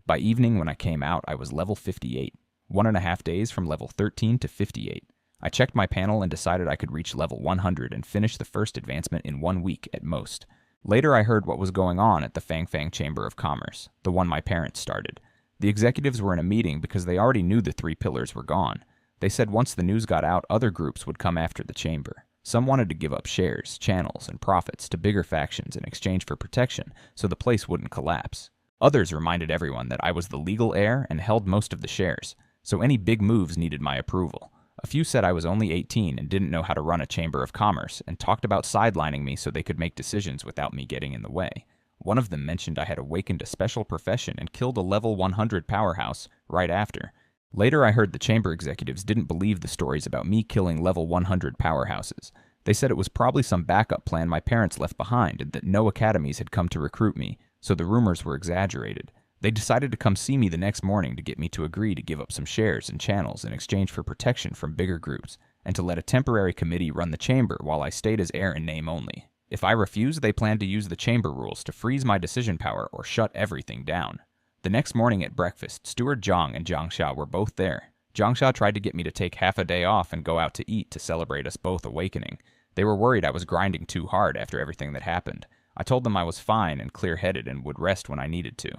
By evening when I came out, I was level 58. 1.5 days from level 13 to 58. I checked my panel and decided I could reach level 100 and finish the first advancement in 1 week at most. Later I heard what was going on at the Fang Fang Chamber of Commerce, the one my parents started. The executives were in a meeting because they already knew the 3 pillars were gone. They said once the news got out, other groups would come after the chamber. Some wanted to give up shares, channels, and profits to bigger factions in exchange for protection so the place wouldn't collapse. Others reminded everyone that I was the legal heir and held most of the shares, so any big moves needed my approval. A few said I was only 18 and didn't know how to run a chamber of commerce, and talked about sidelining me so they could make decisions without me getting in the way. One of them mentioned I had awakened a special profession and killed a level 100 powerhouse right after. Later I heard the chamber executives didn't believe the stories about me killing level 100 powerhouses. They said it was probably some backup plan my parents left behind and that no academies had come to recruit me, so the rumors were exaggerated. They decided to come see me the next morning to get me to agree to give up some shares and channels in exchange for protection from bigger groups, and to let a temporary committee run the chamber while I stayed as heir in name only. If I refused, they planned to use the chamber rules to freeze my decision power or shut everything down. The next morning at breakfast, Steward Zhang and Zhang Xia were both there. Zhang Xia tried to get me to take half a day off and go out to eat to celebrate us both awakening. They were worried I was grinding too hard after everything that happened. I told them I was fine and clear-headed and would rest when I needed to.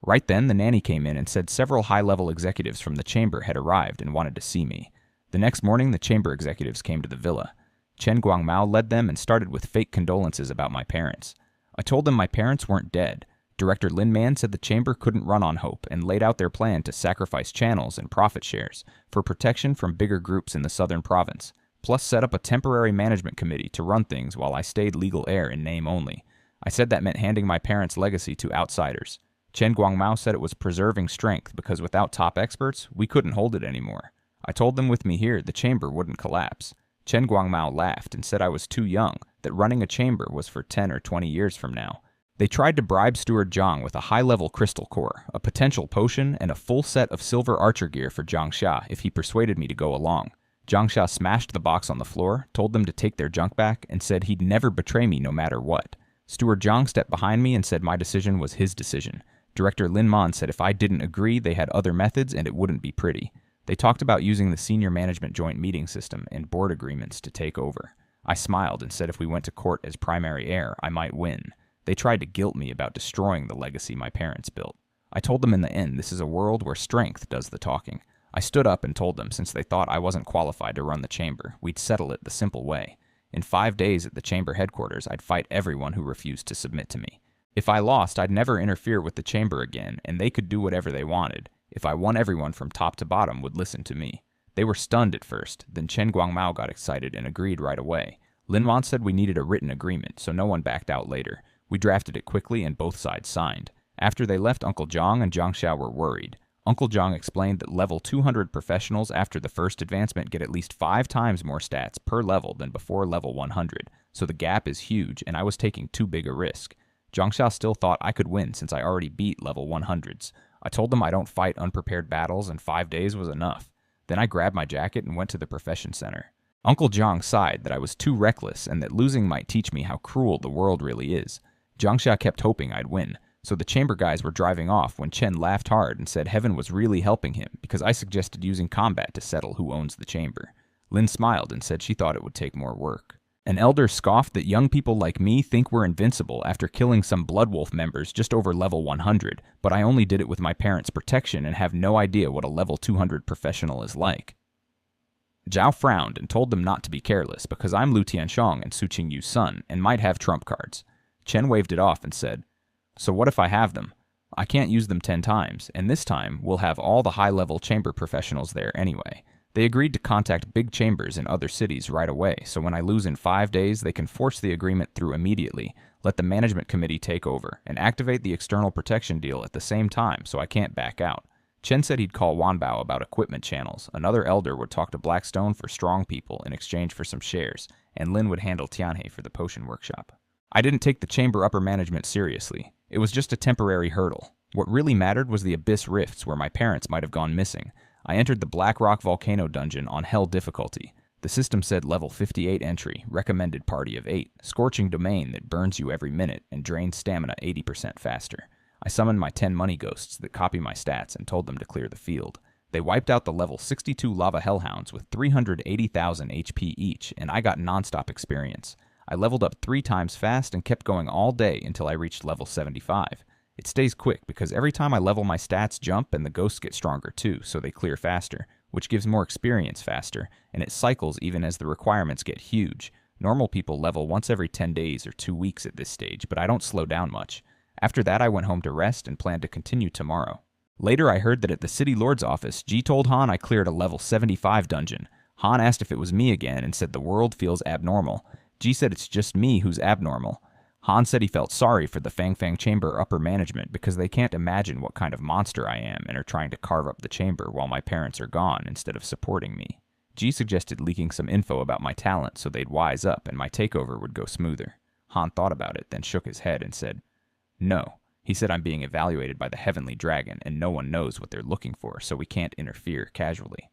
Right then, the nanny came in and said several high-level executives from the chamber had arrived and wanted to see me. The next morning, the chamber executives came to the villa. Chen Guangmao led them and started with fake condolences about my parents. I told them my parents weren't dead. Director Lin Man said the chamber couldn't run on hope and laid out their plan to sacrifice channels and profit shares for protection from bigger groups in the southern province, plus set up a temporary management committee to run things while I stayed legal heir in name only. I said that meant handing my parents' legacy to outsiders. Chen Guangmao said it was preserving strength because without top experts, we couldn't hold it anymore. I told them with me here, the chamber wouldn't collapse. Chen Guangmao laughed and said I was too young, that running a chamber was for 10 or 20 years from now. They tried to bribe Steward Zhang with a high-level crystal core, a potential potion, and a full set of silver archer gear for Zhang Xia if he persuaded me to go along. Zhang Xia smashed the box on the floor, told them to take their junk back, and said he'd never betray me no matter what. Steward Zhang stepped behind me and said my decision was his decision. Director Lin Man said if I didn't agree, they had other methods and it wouldn't be pretty. They talked about using the senior management joint meeting system and board agreements to take over. I smiled and said if we went to court as primary heir, I might win. They tried to guilt me about destroying the legacy my parents built. I told them in the end this is a world where strength does the talking. I stood up and told them since they thought I wasn't qualified to run the chamber, we'd settle it the simple way. In 5 days at the chamber headquarters, I'd fight everyone who refused to submit to me. If I lost, I'd never interfere with the chamber again, and they could do whatever they wanted. If I won, everyone from top to bottom would listen to me. They were stunned at first, then Chen Guangmao got excited and agreed right away. Lin Man said we needed a written agreement, so no one backed out later. We drafted it quickly and both sides signed. After they left, Uncle Zhang and Zhang Xia were worried. Uncle Zhang explained that level 200 professionals after the first advancement get at least 5 times more stats per level than before level 100, so the gap is huge and I was taking too big a risk. Zhang Xia still thought I could win since I already beat level 100s. I told them I don't fight unprepared battles and 5 days was enough. Then I grabbed my jacket and went to the profession center. Uncle Zhang sighed that I was too reckless and that losing might teach me how cruel the world really is. Zhang Xia kept hoping I'd win, so the chamber guys were driving off when Chen laughed hard and said heaven was really helping him because I suggested using combat to settle who owns the chamber. Lin smiled and said she thought it would take more work. An elder scoffed that young people like me think we're invincible after killing some Bloodwolf members just over level 100, but I only did it with my parents' protection and have no idea what a level 200 professional is like. Zhao frowned and told them not to be careless because I'm Lu Tianshong and Su Qingyu's son and might have trump cards. Chen waved it off and said, "So what if I have them? I can't use them 10 times, and this time we'll have all the high-level chamber professionals there anyway." They agreed to contact big chambers in other cities right away, so when I lose in 5 days, they can force the agreement through immediately, let the management committee take over, and activate the external protection deal at the same time so I can't back out. Chen said he'd call Wanbao about equipment channels, another elder would talk to Blackstone for strong people in exchange for some shares, and Lin would handle Tianhe for the potion workshop. I didn't take the chamber upper management seriously. It was just a temporary hurdle. What really mattered was the abyss rifts where my parents might have gone missing. I entered the Black Rock Volcano dungeon on Hell difficulty. The system said level 58 entry, recommended party of 8, scorching domain that burns you every minute and drains stamina 80% faster. I summoned my 10 money ghosts that copy my stats and told them to clear the field. They wiped out the level 62 lava hellhounds with 380,000 HP each, and I got non-stop experience. I leveled up 3 times fast and kept going all day until I reached level 75. It stays quick because every time I level my stats jump and the ghosts get stronger too, so they clear faster, which gives more experience faster, and it cycles even as the requirements get huge. Normal people level once every 10 days or 2 weeks at this stage, but I don't slow down much. After that I went home to rest and planned to continue tomorrow. Later I heard that at the City Lord's office, Ji told Han I cleared a level 75 dungeon. Han asked if it was me again and said the world feels abnormal. Ji said it's just me who's abnormal. Han said he felt sorry for the Fang Fang Chamber upper management because they can't imagine what kind of monster I am and are trying to carve up the chamber while my parents are gone instead of supporting me. G suggested leaking some info about my talent so they'd wise up and my takeover would go smoother. Han thought about it, then shook his head and said, "No." He said I'm being evaluated by the Heavenly Dragon, and no one knows what they're looking for, so we can't interfere casually.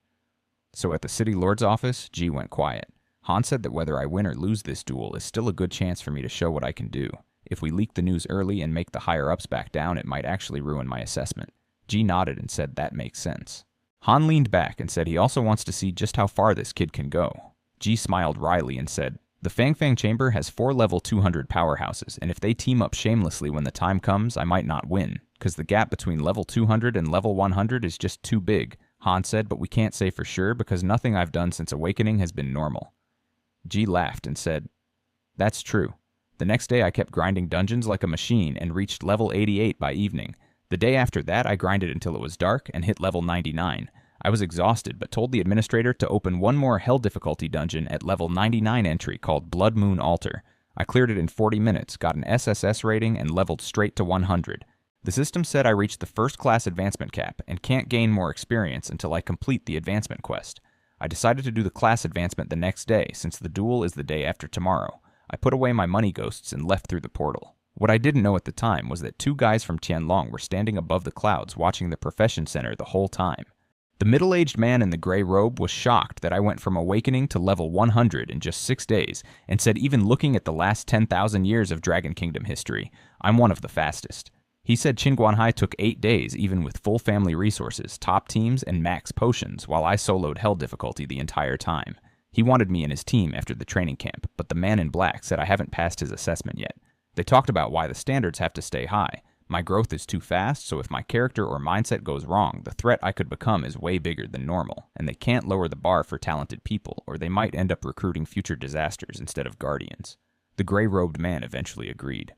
So at the City Lord's office, G went quiet. Han said that whether I win or lose this duel is still a good chance for me to show what I can do. If we leak the news early and make the higher-ups back down, it might actually ruin my assessment. G nodded and said that makes sense. Han leaned back and said he also wants to see just how far this kid can go. G smiled wryly and said, "The Fang Fang Chamber has 4 level 200 powerhouses, and if they team up shamelessly when the time comes, I might not win, because the gap between level 200 and level 100 is just too big," Han said, "but we can't say for sure because nothing I've done since awakening has been normal." G laughed and said, "That's true. The next day I kept grinding dungeons like a machine and reached level 88 by evening. The day after that I grinded until it was dark and hit level 99. I was exhausted but told the administrator to open one more hell difficulty dungeon at level 99 entry called Blood Moon Altar. I cleared it in 40 minutes, got an SSS rating, and leveled straight to 100. The system said I reached the first class advancement cap and can't gain more experience until I complete the advancement quest. I decided to do the class advancement the next day since the duel is the day after tomorrow. I put away my money ghosts and left through the portal. What I didn't know at the time was that 2 guys from Tianlong were standing above the clouds watching the profession center the whole time. The middle-aged man in the gray robe was shocked that I went from awakening to level 100 in just 6 days, and said even looking at the last 10,000 years of Dragon Kingdom history, I'm one of the fastest. He said Qinguanhai took 8 days even with full family resources, top teams, and max potions, while I soloed hell difficulty the entire time. He wanted me in his team after the training camp, but the man in black said I haven't passed his assessment yet. They talked about why the standards have to stay high. My growth is too fast, so if my character or mindset goes wrong, the threat I could become is way bigger than normal, and they can't lower the bar for talented people, or they might end up recruiting future disasters instead of guardians. The gray-robed man eventually agreed.